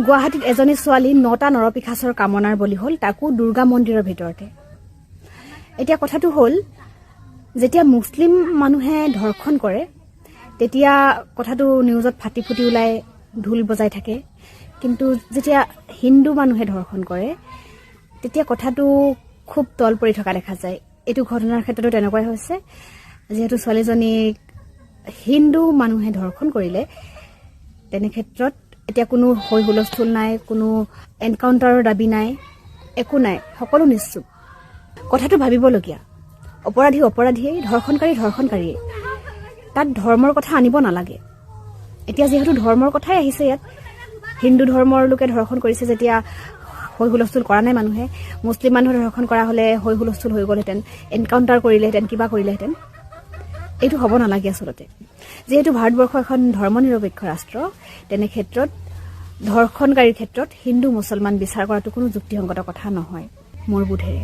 গুৱাহাটীত এজনী ছোৱালী 9টা নৰপিশাচৰ কামনাৰ বলি হ'ল, তাকো দুৰ্গা মন্দিৰৰ ভিতৰতে। এতিয়া কথাটো হ'ল, যেতিয়া মুছলিম মানুহে ধৰ্ষণ কৰে তেতিয়া কথাটো নিউজত ফাটি ফুটি ওলাই ঢোল বজাই থাকে, কিন্তু যেতিয়া হিন্দু মানুহে ধৰ্ষণ কৰে তেতিয়া কথাটো খুব তল পৰি থকা দেখা যায়। এইটো ঘটনাৰ ক্ষেত্ৰতো তেনেকুৱাই হৈছে। যিহেতু ছোৱালীজনীক হিন্দু মানুহে ধৰ্ষণ কৰিলে, তেনে ক্ষেত্ৰত এতিয়া কোনো হৈ হুলস্থুল নাই, কোনো এনকাউণ্টাৰৰ দাবী নাই, একো নাই, সকলো নিশ্চুপ। কথাটো ভাবিবলগীয়া। অপৰাধীয়েই, ধৰ্ষণকাৰীয়ে। তাত ধৰ্মৰ কথা আনিব নালাগে। এতিয়া যিহেতু ধৰ্মৰ কথাই আহিছে, ইয়াত হিন্দু ধৰ্মৰ লোকে ধৰ্ষণ কৰিছে যেতিয়া হৈ হুলস্থুল কৰা নাই মানুহে, মুছলিম মানুহে ধৰ্ষণ কৰা হ'লে হৈ হুলস্থুল হৈ গ'লহেঁতেন, এনকাউণ্টাৰ কৰিলেহেঁতেন, কিবা কৰিলেহেঁতেন। এইটো হ'ব নালাগে আচলতে। যিহেতু ভাৰতবৰ্ষ এখন ধৰ্ম নিৰপেক্ষ ৰাষ্ট্ৰ, তেনে ক্ষেত্ৰত ধৰ্ষণকাৰীৰ ক্ষেত্ৰত হিন্দু মুছলমান বিচাৰ কৰাটো কোনো যুক্তিসংগত কথা নহয় মোৰ বোধেৰে।